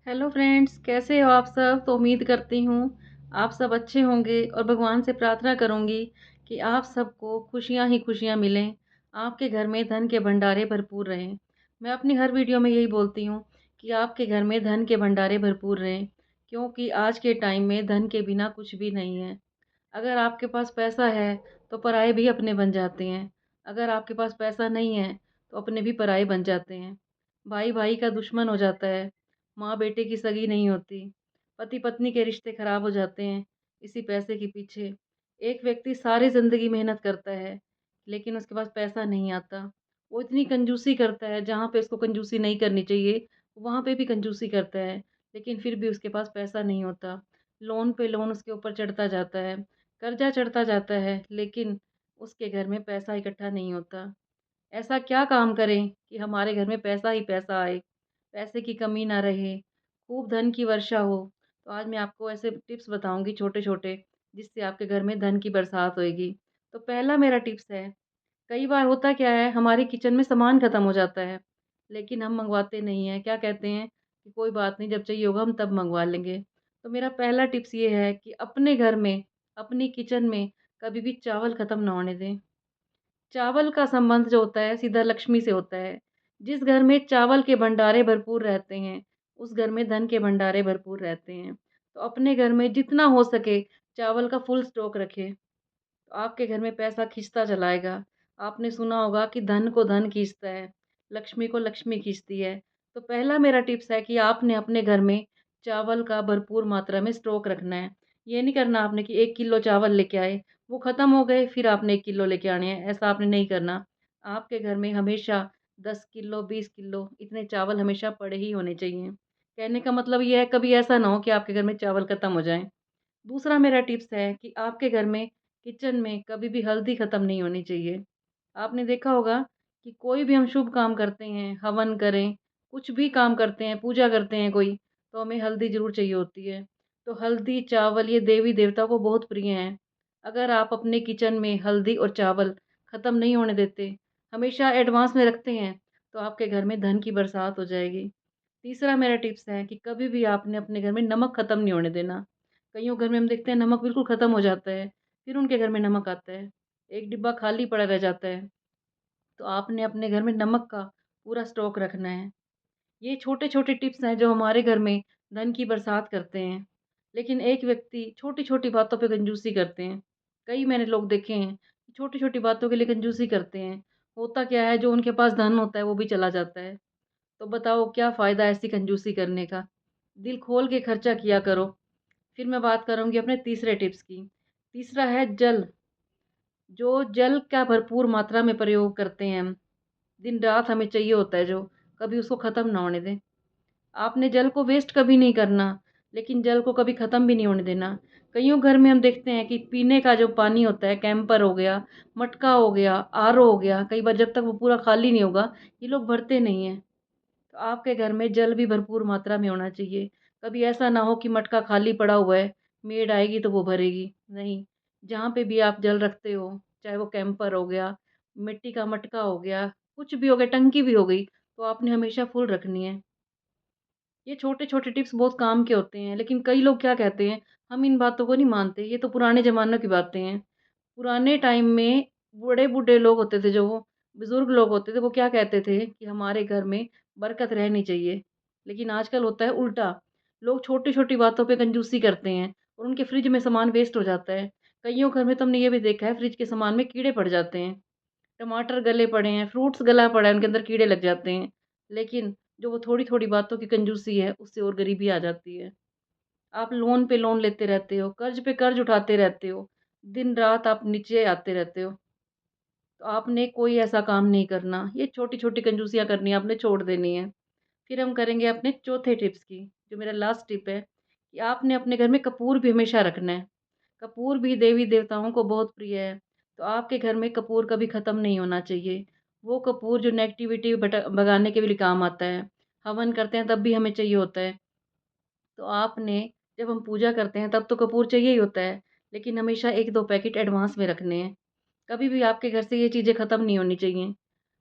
Hello friends, कैसे हो आप सब। तो उम्मीद करती हूँ आप सब अच्छे होंगे और भगवान से प्रार्थना करूँगी कि आप सबको खुशियाँ ही खुशियाँ मिलें, आपके घर में धन के भंडारे भरपूर रहें। मैं अपनी हर वीडियो में यही बोलती हूँ कि आपके घर में धन के भंडारे भरपूर रहें, क्योंकि आज के टाइम में धन के बिना कुछ भी नहीं है। अगर आपके पास पैसा है तो पराये भी अपने बन जाते हैं। अगर आपके पास पैसा नहीं है तो अपने भी पराये बन जाते हैं। भाई भाई का दुश्मन हो जाता है, माँ बेटे की सगी नहीं होती, पति पत्नी के रिश्ते खराब हो जाते हैं इसी पैसे के पीछे। एक व्यक्ति सारी ज़िंदगी मेहनत करता है लेकिन उसके पास पैसा नहीं आता। वो इतनी कंजूसी करता है, जहाँ पे उसको कंजूसी नहीं करनी चाहिए वहाँ पे भी कंजूसी करता है, लेकिन फिर भी उसके पास पैसा नहीं होता। लोन पे लोन उसके ऊपर चढ़ता जाता है, कर्जा चढ़ता जाता है, लेकिन उसके घर में पैसा इकट्ठा नहीं होता। ऐसा क्या काम करें कि हमारे घर में पैसा ही पैसा आए, पैसे की कमी ना रहे, खूब धन की वर्षा हो। तो आज मैं आपको ऐसे टिप्स बताऊंगी छोटे-छोटे, जिससे आपके घर में धन की बरसात होएगी। तो पहला मेरा टिप्स है, कई बार होता क्या है, हमारे किचन में सामान ख़त्म हो जाता है, लेकिन हम मँगवाते नहीं हैं। क्या कहते हैं कि कोई बात नहीं, जब चाहिए होगा हम तब मँगवा लेंगे। तो मेरा पहला टिप्स ये है कि अपने घर में, अपनी किचन में कभी भी चावल ख़त्म ना होने दें। चावल का संबंध जो होता है सीधा लक्ष्मी से होता है। जिस घर में चावल के भंडारे भरपूर रहते हैं, उस घर में धन के भंडारे भरपूर रहते हैं। तो अपने घर में जितना हो सके चावल का फुल स्टॉक रखें, तो आपके घर में पैसा खींचता चला आएगा। आपने सुना होगा कि धन को धन खींचता है, लक्ष्मी को लक्ष्मी खींचती है। तो पहला मेरा टिप्स है कि आपने अपने घर में चावल का भरपूर मात्रा में स्टॉक रखना है। ये नहीं करना आपने कि 1 किलो चावल लेके आए, वो ख़त्म हो गए फिर आपने 1 किलो लेके आने हैं, ऐसा आपने नहीं करना। आपके घर में हमेशा 10 किलो, 20 किलो इतने चावल हमेशा पड़े ही होने चाहिए। कहने का मतलब ये है, कभी ऐसा ना हो कि आपके घर में चावल ख़त्म हो जाएँ। दूसरा मेरा टिप्स है कि आपके घर में किचन में कभी भी हल्दी ख़त्म नहीं होनी चाहिए। आपने देखा होगा कि कोई भी हम शुभ काम करते हैं, हवन करें, कुछ भी काम करते हैं, पूजा करते हैं कोई, तो हमें हल्दी ज़रूर चाहिए होती है। तो हल्दी, चावल ये देवी-देवता को बहुत प्रिय हैं। अगर आप अपने किचन में हल्दी और चावल ख़त्म नहीं होने देते, हमेशा एडवांस में रखते हैं, तो आपके घर में धन की बरसात हो जाएगी। तीसरा मेरा टिप्स है कि कभी भी आपने अपने घर में नमक ख़त्म नहीं होने देना। कइयों घर में हम देखते हैं नमक बिल्कुल ख़त्म हो जाता है, फिर उनके घर में नमक आता है, एक डिब्बा खाली पड़ा रह जाता है। तो आपने अपने घर में नमक का पूरा स्टॉक रखना है। ये छोटे-छोटे टिप्स हैं जो हमारे घर में धन की बरसात करते हैं। लेकिन एक व्यक्ति छोटी-छोटी बातों पे कंजूसी करते हैं। कई मैंने लोग देखे हैं, छोटी-छोटी बातों के लिए कंजूसी करते हैं। होता क्या है, जो उनके पास धन होता है वो भी चला जाता है। तो बताओ क्या फ़ायदा ऐसी कंजूसी करने का? दिल खोल के खर्चा किया करो। फिर मैं बात करूँगी अपने तीसरे टिप्स की। तीसरा है जल। जो जल का भरपूर मात्रा में प्रयोग करते हैं हम, दिन-रात हमें चाहिए होता है जो, कभी उसको ख़त्म ना होने दें। आपने जल को वेस्ट कभी नहीं करना, लेकिन जल को कभी ख़त्म भी नहीं होने देना। कइयों घर में हम देखते हैं कि पीने का जो पानी होता है, कैंपर हो गया, मटका हो गया, आरओ हो गया, कई बार जब तक वो पूरा खाली नहीं होगा, ये लोग भरते नहीं हैं। तो आपके घर में जल भी भरपूर मात्रा में होना चाहिए। कभी ऐसा ना हो कि मटका खाली पड़ा हुआ है, मेड आएगी तो वो भरेगी, नहीं। जहाँ पे भी आप जल रखते हो, चाहे वो कैंपर हो गया, मिट्टी का मटका हो गया, कुछ भी हो गया, टंकी भी हो गई, तो आपने हमेशा फुल रखनी है। ये छोटे-छोटे टिप्स बहुत काम के होते हैं, लेकिन कई लोग क्या कहते हैं, हम इन बातों को नहीं मानते, ये तो पुराने ज़मानों की बातें हैं। पुराने टाइम में बूढ़े-बूढ़े लोग होते थे, जो बुज़ुर्ग लोग होते थे, वो क्या कहते थे कि हमारे घर में बरकत रहनी चाहिए। लेकिन आजकल होता है उल्टा, लोग छोटी-छोटी बातों पे कंजूसी करते हैं और उनके फ्रिज में सामान वेस्ट हो जाता है। कइयों घर में तो हमने ये भी देखा है, फ्रिज के सामान में कीड़े पड़ जाते हैं। टमाटर गले पड़े हैं, फ्रूट्स गला पड़ा है, उनके अंदर कीड़े लग जाते हैं। लेकिन जो वो थोड़ी-थोड़ी बातों की कंजूसी है, उससे और गरीबी आ जाती है। आप लोन पे लोन लेते रहते हो, कर्ज़ पे कर्ज़ उठाते रहते हो, दिन-रात आप नीचे आते रहते हो। तो आपने कोई ऐसा काम नहीं करना, ये छोटी-छोटी कंजूसियाँ करनी है, आपने छोड़ देनी है। फिर हम करेंगे अपने चौथे टिप्स की, जो मेरा लास्ट टिप है, कि आपने अपने घर में कपूर भी हमेशा रखना है। कपूर भी देवी-देवताओं को बहुत प्रिय है, तो आपके घर में कपूर कभी ख़त्म नहीं होना चाहिए। वो कपूर जो नेगेटिविटी भगाने के भी लिए काम आता है। हवन करते हैं तब भी हमें चाहिए होता है। तो आपने, जब हम पूजा करते हैं तब तो कपूर चाहिए ही होता है, लेकिन हमेशा 1-2 पैकेट एडवांस में रखने हैं। कभी भी आपके घर से ये चीज़ें ख़त्म नहीं होनी चाहिए।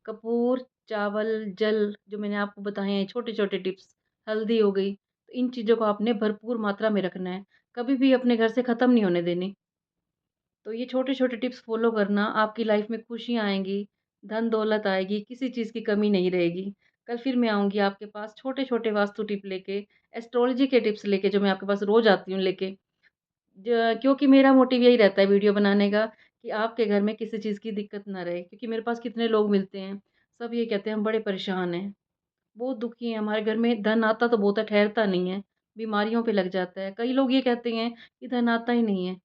कपूर, चावल, जल जो मैंने आपको बताए हैं छोटे-छोटे टिप्स, हल्दी हो गई, तो इन चीज़ों को आपने भरपूर मात्रा में रखना है, कभी भी अपने घर से ख़त्म नहीं होने देनी। तो ये छोटे-छोटे टिप्स फ़ॉलो करना, आपकी लाइफ़ में खुशियाँ आएँगी, धन-दौलत आएगी, किसी चीज़ की कमी नहीं रहेगी। कल फिर मैं आऊँगी आपके पास छोटे-छोटे वास्तु टिप लेके, एस्ट्रोलॉजी के टिप्स लेके, जो मैं आपके पास रोज़ आती हूँ लेके। क्योंकि मेरा मोटिव यही रहता है वीडियो बनाने का, कि आपके घर में किसी चीज़ की दिक्कत ना रहे। क्योंकि मेरे पास कितने लोग मिलते हैं, सब ये कहते हैं हम बड़े परेशान हैं, बहुत दुखी हैं, हमारे घर में धन आता तो बहुत है, ठहरता नहीं है, बीमारियों पे लग जाता है। कई लोग ये कहते हैं कि धन आता ही नहीं है,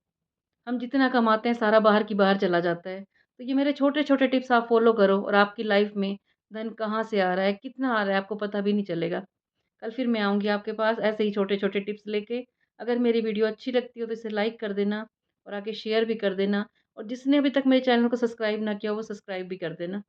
हम जितना कमाते हैं सारा बाहर की बाहर चला जाता है। तो ये मेरे छोटे-छोटे टिप्स आप फ़ॉलो करो और आपकी लाइफ़ में धन कहाँ से आ रहा है, कितना आ रहा है, आपको पता भी नहीं चलेगा। कल फिर मैं आऊँगी आपके पास ऐसे ही छोटे-छोटे टिप्स लेके। अगर मेरी वीडियो अच्छी लगती हो तो इसे लाइक कर देना और आगे शेयर भी कर देना, और जिसने अभी तक मेरे चैनल को सब्सक्राइब ना किया हो वो सब्सक्राइब भी कर देना।